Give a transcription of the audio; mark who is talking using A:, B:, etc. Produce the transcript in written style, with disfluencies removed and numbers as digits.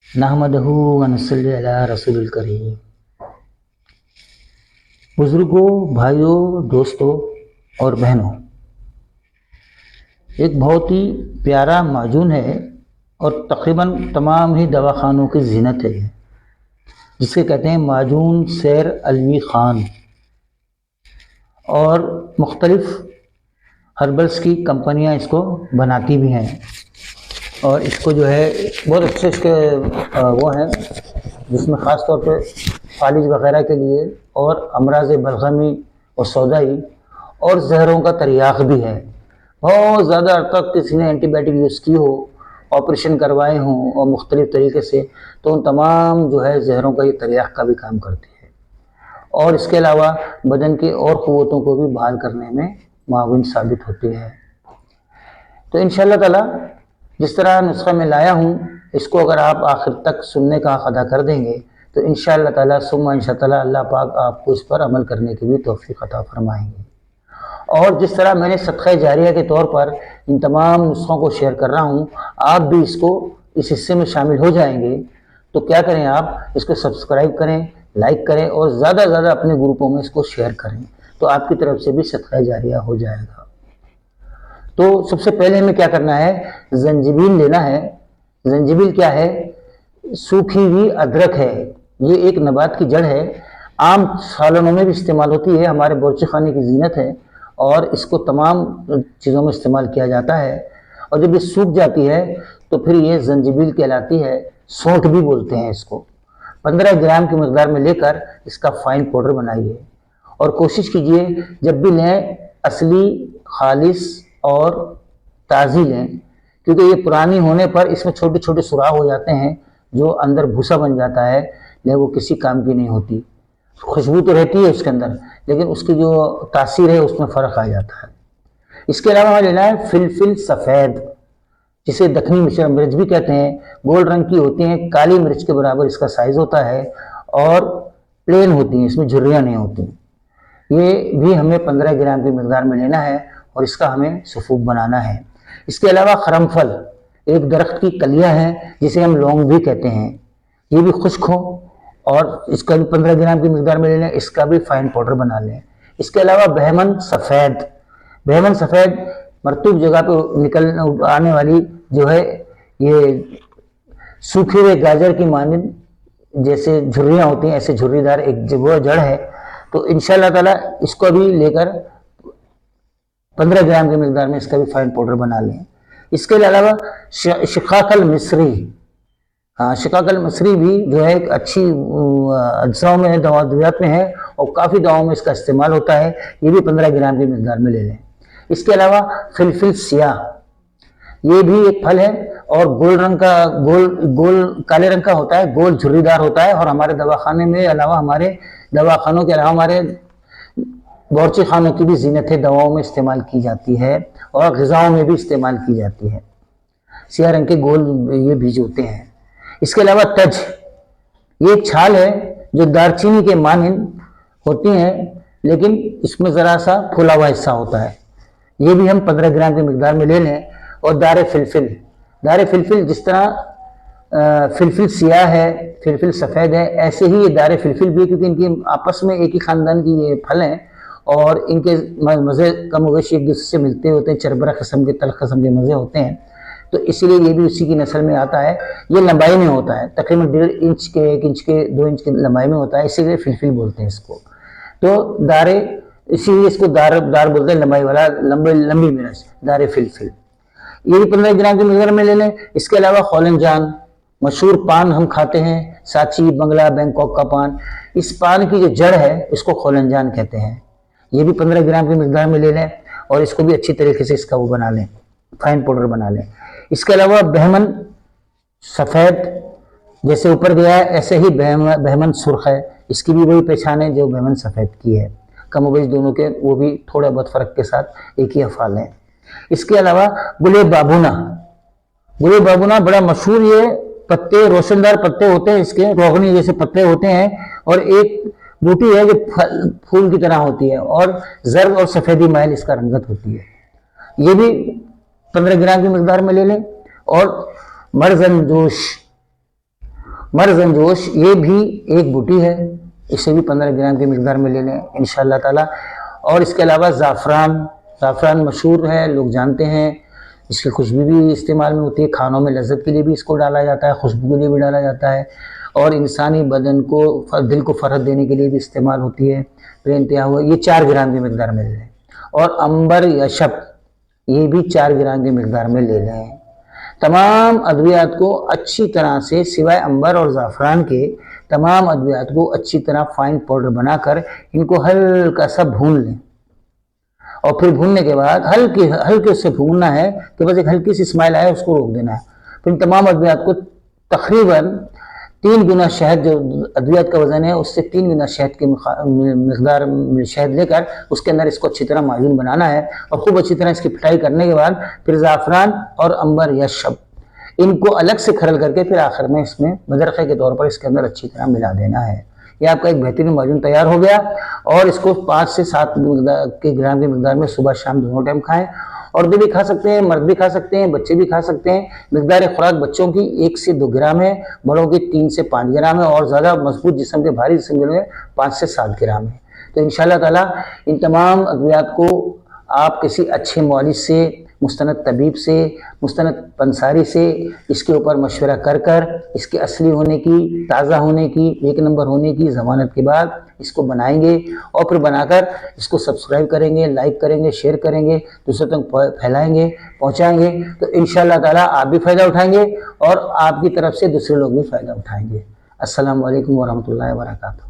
A: نحمدہ ونصلی علی رسول الکریم۔ بزرگوں، بھائیوں، دوستوں اور بہنوں، ایک بہت ہی پیارا معجون ہے اور تقریباً تمام ہی دواخانوں کی زینت ہے، جسے کہتے ہیں معجون سیر علوی خان، اور مختلف ہربلس کی کمپنیاں اس کو بناتی بھی ہیں، اور اس کو جو ہے بہت اچھے اس کے وہ ہیں، جس میں خاص طور پہ فالج وغیرہ کے لیے اور امراض بلغمی اور سودائی اور زہروں کا تریاق بھی ہے۔ بہت زیادہ عرصہ تک کسی نے اینٹی بائیوٹک یوز کی ہو، آپریشن کروائے ہوں اور مختلف طریقے سے، تو ان تمام جو ہے زہروں کا یہ تریاق کا بھی کام کرتی ہے، اور اس کے علاوہ بدن کی اور قوتوں کو بھی بحال کرنے میں معاون ثابت ہوتی ہے۔ تو انشاءاللہ تعالی جس طرح نسخہ میں لایا ہوں، اس کو اگر آپ آخر تک سننے کا حق ادا کر دیں گے تو انشاءاللہ تعالی ثم انشاءاللہ تعالی اللہ پاک آپ کو اس پر عمل کرنے کی بھی توفیق عطا فرمائیں گے۔ اور جس طرح میں نے صدقہ جاریہ کے طور پر ان تمام نسخوں کو شیئر کر رہا ہوں، آپ بھی اس کو اس حصے میں شامل ہو جائیں گے، تو کیا کریں، آپ اس کو سبسکرائب کریں، لائک کریں اور زیادہ سے زیادہ اپنے گروپوں میں اس کو شیئر کریں، تو آپ کی طرف سے بھی صدقہ جاریہ ہو جائے گا۔ تو سب سے پہلے ہمیں کیا کرنا ہے، زنجبیل لینا ہے۔ زنجبیل کیا ہے؟ سوکھی ہوئی ادرک ہے، یہ ایک نبات کی جڑ ہے، عام سالنوں میں بھی استعمال ہوتی ہے، ہمارے باورچی خانے کی زینت ہے، اور اس کو تمام چیزوں میں استعمال کیا جاتا ہے، اور جب یہ سوکھ جاتی ہے تو پھر یہ زنجبیل کہلاتی ہے، سونٹ بھی بولتے ہیں اس کو۔ 15 گرام کی مقدار میں لے کر اس کا فائن پاؤڈر بنائیے، اور کوشش کیجئے جب بھی لیں اصلی، خالص اور تازی لیں، کیونکہ یہ پرانی ہونے پر اس میں چھوٹے چھوٹے سوراخ ہو جاتے ہیں جو اندر بھوسا بن جاتا ہے، لیکن وہ کسی کام کی نہیں ہوتی۔ خوشبو تو رہتی ہے اس کے اندر، لیکن اس کی جو تاثیر ہے اس میں فرق آ جاتا ہے۔ اس کے علاوہ ہمیں لینا ہے فلفل سفید، جسے دکنی مرچ بھی کہتے ہیں، گول رنگ کی ہوتی ہیں، کالی مرچ کے برابر اس کا سائز ہوتا ہے، اور پلین ہوتی ہیں، اس میں جھریاں نہیں ہوتی۔ یہ بھی ہمیں 15 گرام کی مقدار میں لینا ہے، اور اس کا ہمیں سفوف بنانا ہے۔ اس کے علاوہ قرنفل ایک درخت کی کلیاں ہیں، جسے ہم لونگ بھی کہتے ہیں، یہ بھی خشک ہو، اور اس کا بھی 15 گرام کی مقدار میں لے لیں، اس کا بھی فائن پاؤڈر بنا لیں۔ اس کے علاوہ بہمن سفید، بہمن سفید مرطوب جگہ پہ آنے والی جو ہے، یہ سوکھے ہوئے گاجر کی مانند جیسے جھریاں ہوتی ہیں، ایسے جھری دار ایک وہ جڑ ہے، تو انشاءاللہ تعالی اس کو بھی لے کر 15 گرام کی مقدار میں اس کا بھی فائن پاؤڈر بنا لیں۔ اس کے علاوہ شقاق المصری، شقاق المصری بھی جو ہے ایک اچھی اجزاؤں میں دوائیات میں ہے، اور کافی دواؤں میں اس کا استعمال ہوتا ہے، یہ بھی 15 گرام کی مقدار میں لے لیں۔ اس کے علاوہ فلفل سیاہ، یہ بھی ایک پھل ہے، اور گول رنگ کا، گول کالے رنگ کا ہوتا ہے، گول جھری دار ہوتا ہے، اور ہمارے دواخانے میں علاوہ، ہمارے دواخانوں کے علاوہ ہمارے باورچی خانوں کی بھی زینت ہے، دواؤں میں استعمال کی جاتی ہے، اور غذاؤں میں بھی استعمال کی جاتی ہے۔ سیاہ رنگ کے گول یہ بیج ہوتے ہیں۔ اس کے علاوہ تج، یہ ایک چھال ہے جو دارچینی کے مانند ہوتی ہیں، لیکن اس میں ذرا سا پھولا ہوا حصہ ہوتا ہے، یہ بھی ہم 15 گرام کی مقدار میں لے لیں۔ اور دار فلفل، دار فلفل جس طرح فلفل سیاہ ہے، فلفل سفید ہے، ایسے ہی یہ دار فلفل بھی ہے، کیونکہ ان کی آپس میں ایک ہی خاندان کی یہ پھل ہیں، اور ان کے مزے کم و بیش ایک دوسرے سے ملتے ہوتے ہیں، چربرا قسم کے، تلخ قسم کے مزے ہوتے ہیں، تو اسی لیے یہ بھی اسی کی نسل میں آتا ہے۔ یہ لمبائی میں ہوتا ہے، تقریباً 1.5 انچ کے، 1 انچ کے، 2 انچ کے لمبائی میں ہوتا ہے، اسی لیے فلفل بولتے ہیں اس کو۔ تو دارے، اسی لیے اس کو دار بولتے ہیں، لمبائی والا، لمبی مرچ، دار فلفل، یہ بھی 15 گرام کی مقدار میں لے لیں۔ اس کے علاوہ خولن جان، مشہور پان ہم کھاتے ہیں، سانچی، بنگلہ، بینکاک کا پان، اس پان کی جو جڑ ہے اس کو خولن جان کہتے ہیں، یہ بھی 15 گرام کی مقدار میں لے لیں، اور اس کو بھی اچھی طریقے سے اس کا وہ بنا لیں، فائن پاؤڈر بنا لیں۔ اس کے علاوہ بہمن سفید جیسے اوپر گیا ہے، ایسے ہی بہمن سرخ ہے، اس کی بھی وہی پہچان ہے جو بہمن سفید کی ہے، کم و بیش دونوں کے وہ بھی تھوڑا بہت فرق کے ساتھ ایک ہی افعال ہیں۔ اس کے علاوہ گلے بابونا، گلے بابونا بڑا مشہور، یہ پتے روشن دار پتے ہوتے ہیں، اس کے روغنی جیسے پتے ہوتے ہیں، اور ایک بوٹی ہے جو پھول کی طرح ہوتی ہے، اور زرد اور سفیدی مائل اس کا رنگت ہوتی ہے، یہ بھی 15 گرام کی مقدار میں لے لیں۔ اور مرزن جوش، مرزنجوش یہ بھی ایک بوٹی ہے، اسے بھی 15 گرام کی مقدار میں لے لیں انشاءاللہ تعالی۔ اور اس کے علاوہ زعفران مشہور ہے، لوگ جانتے ہیں، اس کی خوشبو بھی استعمال میں ہوتی ہے، کھانوں میں لذت کے لیے بھی اس کو ڈالا جاتا ہے، خوشبو کے لیے بھی ڈالا جاتا ہے، اور انسانی بدن کو دل کو فرحت دینے کے لیے بھی استعمال ہوتی ہے۔ بے انتہا ہوا یہ 4 گرام کی مقدار میں لے لیں۔ اور عنبر یا شب یہ بھی 4 گرام کی مقدار میں لے لیں۔ تمام ادویات کو اچھی طرح سے سوائے عنبر اور زعفران کے تمام ادویات کو اچھی طرح فائن پاؤڈر بنا کر ان کو ہلکا سا بھون لیں، اور پھر بھوننے کے بعد ہلکے سے بھوننا ہے کہ بس ایک ہلکی سی اسمائل آئے اس کو روک دینا ہے۔ پھر ان تمام ادویات کو تقریباً 3 گنا شہد، جو ادویات کا وزن ہے اس سے 3 گنا شہد کی مقدار شہد لے کر اس کے اندر اس کو اچھی طرح معجون بنانا ہے، اور خوب اچھی طرح اس کی پھٹائی کرنے کے بعد پھر زعفران اور عنبر یا شب ان کو الگ سے کھرل کر کے پھر آخر میں اس میں مدرقے کے طور پر اس کے اندر اچھی طرح ملا دینا ہے۔ یہ آپ کا ایک بہترین معجون تیار ہو گیا، اور اس کو 5 سے 7 گرام کی مقدار میں صبح شام دونوں ٹائم کھائیں۔ عورتیں بھی کھا سکتے ہیں، مرد بھی کھا سکتے ہیں، بچے بھی کھا سکتے ہیں۔ مقدار خوراک بچوں کی 1 سے 2 گرام ہے، بڑوں کی 3 سے 5 گرام ہے، اور زیادہ مضبوط جسم کے بھاری جسم کے لیے 5 سے 7 گرام ہے۔ تو انشاءاللہ تعالیٰ ان تمام ادویات کو آپ کسی اچھے معالج سے، مستند طبیب سے، مستند پنساری سے اس کے اوپر مشورہ کر اس کے اصلی ہونے کی، تازہ ہونے کی، 1 نمبر ہونے کی ضمانت کے بعد اس کو بنائیں گے، اور پھر بنا کر اس کو سبسکرائب کریں گے، لائک کریں گے، شیئر کریں گے، دوسروں تک پھیلائیں گے، پہنچائیں گے، تو انشاءاللہ تعالیٰ آپ بھی فائدہ اٹھائیں گے، اور آپ کی طرف سے دوسرے لوگ بھی فائدہ اٹھائیں گے۔ السلام علیکم ورحمۃ اللہ وبرکاتہ۔